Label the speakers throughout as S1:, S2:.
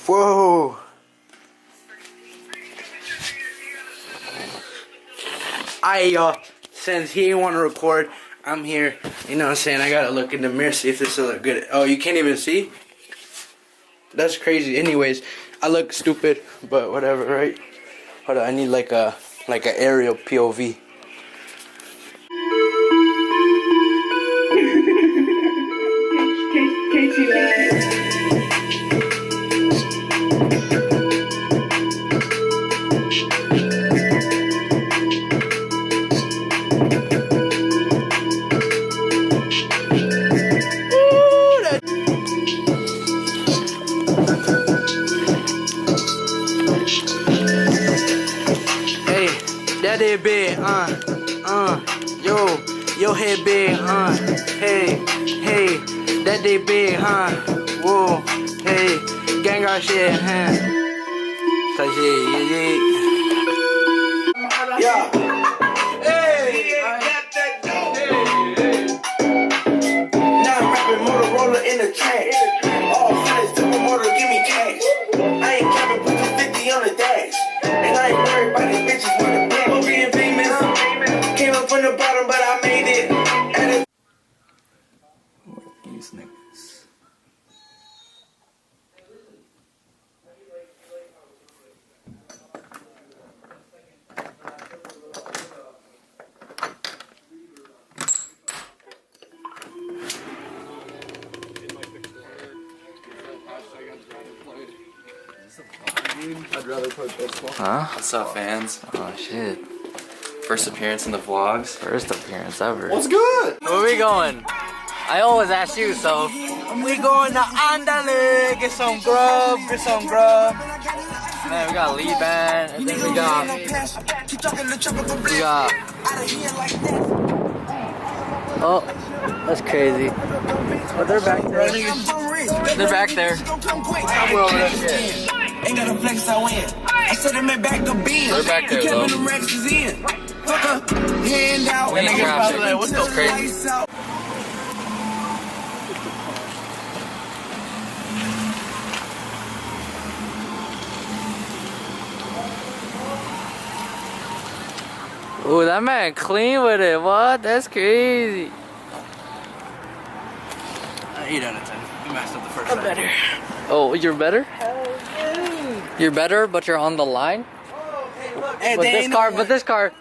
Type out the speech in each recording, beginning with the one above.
S1: Whoa. Y'all, since he didn't want to record, I'm here. You know what I'm saying? I gotta look in the mirror, see if this will look good. Oh, you can't even see? That's crazy. Anyways, I look stupid, but whatever, right? Hold on, I need like a aerial POV. That big, yo head big, hey, that they big, whoa, hey, gang got shit, Touch it, yeah. Hey, now I'm rapping Motorola in the trash. All friends took a motor, give me cash. I ain't capping, put the 50 on the dash. And I ain't worried about these bitches with a black. Being famous, came up from the bottom, but I made it. These niggas. I'd rather put this one.
S2: Huh? What's up, fans? Oh shit. First appearance in the vlogs. First appearance ever.
S1: What's good?
S2: Where we going? I always ask you, so.
S1: We going to Andale, get some grub,
S2: Man, we got lead band, and then we got. Oh, that's crazy. But they're back there. They're back there. I'm over that shit.
S3: Ain't got a flex, I win. I said them back the beam.
S2: They're back there, though.
S3: The Rex is in. Fuck up, hand out.
S2: We need traffic.
S3: What's
S2: That's crazy. Ooh, that man clean with it. What? That's crazy.
S1: 8 out of 10. You messed up the first time.
S2: Better. Oh, you're better? You're better, but you're on the line?
S1: Hey,
S2: But this car,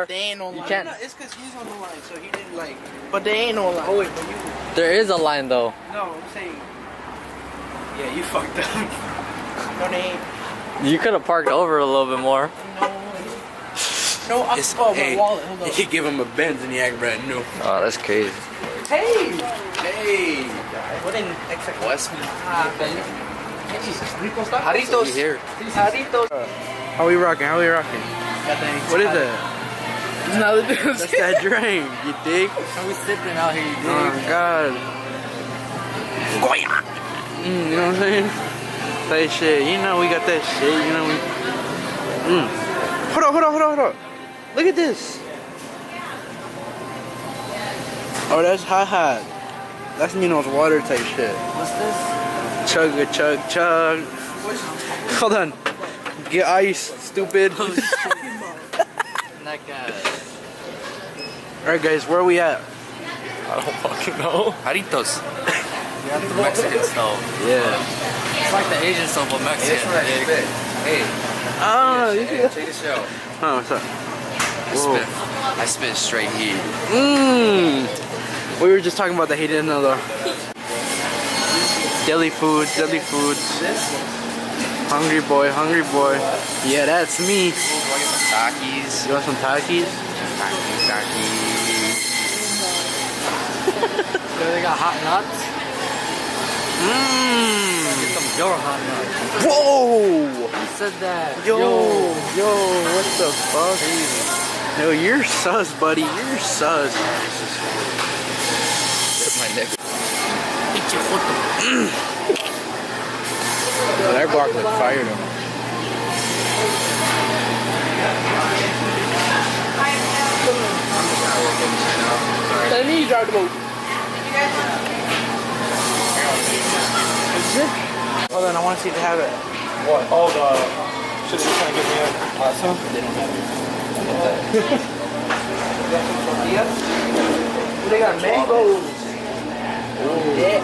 S1: they ain't no line.
S2: you can't.
S1: No, it's because he's on the line, so he didn't like. But they ain't no line. Oh, wait, but you.
S2: There is a line though.
S1: No, I'm saying. Yeah, you fucked up. No, they ain't.
S2: You could have parked over a little bit more.
S1: No, I'm my wallet. Hold on. You give him a Benz and he act brand new.
S2: Oh, that's crazy.
S1: Hey! What in
S2: West?
S1: Jaritos.
S2: Here.
S1: How we rocking? What is that?
S2: It's not
S1: That's that drink, you dig?
S2: How we sipping out here, you dig?
S1: Oh my god. You know what I'm saying? That shit, you know we got that shit, you know we. Hold on. Look at this. Oh, that's hot. That's Nino's water type shit.
S2: What's this?
S1: Chug. Hold on. Get ice, stupid.
S2: That guy.
S1: Alright guys, where are we at?
S2: I don't fucking know. Jaritos. The Mexican style.
S1: Yeah.
S2: It's like the Asian style, but Mexican. Hey.
S1: Oh, you
S2: Hey, check this out.
S1: Oh, what's up?
S2: I spit straight heat.
S1: We were just talking about that he didn't know though. Deli foods. Hungry boy. Yeah, that's me.
S2: Takis.
S1: You want some Takis?
S2: Takis. They got hot nuts. Get some your hot nuts.
S1: Whoa!
S2: Who said that?
S1: Yo, what the fuck? Yo, you're sus, buddy. You're sus.
S2: My neck.
S1: That block looked fire though. Let me drive the boat. Hold on, I want to see if they have it.
S4: What? Oh, the shit you're trying to get me at last time?
S1: They don't have it. They got mangoes. Dick.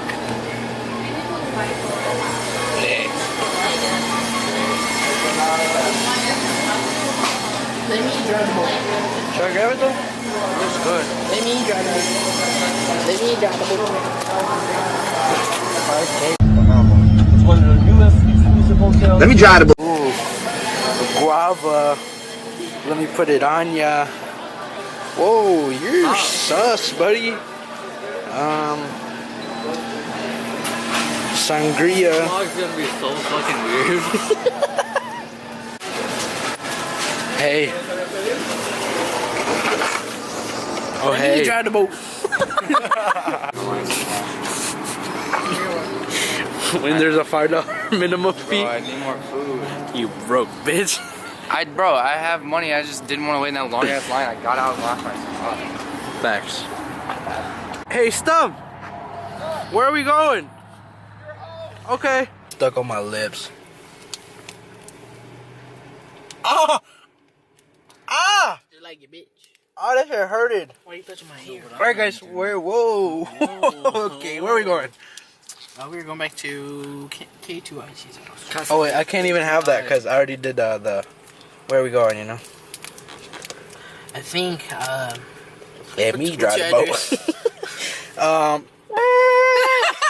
S5: Let me drive the boat.
S1: Should I grab it though? Looks good.
S5: Let me drive the boat. Let me drive the boat.
S4: It's one of the newest exclusive hotels.
S6: Let me drive the boat.
S1: Ooh, the guava. Let me put it on ya. Whoa, you're sus, buddy. Sangria.
S2: Vlog's gonna be so fucking weird.
S1: Hey. Oh,
S5: Let
S1: hey.
S5: me drive the boat.
S1: When there's a $5 minimum fee,
S7: Bro, I need more food.
S1: you broke, bitch.
S7: Bro, I have money. I just didn't want to wait in that long ass line. I got out and lost my spot.
S1: Facts. Hey, Stump. Where are we going? Okay. Stuck on my lips. Ah! Ah!
S5: Just like your bitch.
S1: Oh, that shit hurted.
S5: Why you touching my hair?
S1: Alright, guys. Whoa. Okay, where are we going?
S5: We're going back to K2 IC's house.
S1: Oh, wait. I can't even have that because I already did the. Where are we going, you know?
S5: I think,
S1: Let me
S5: what's
S1: drive
S5: your
S1: the boat.
S5: address?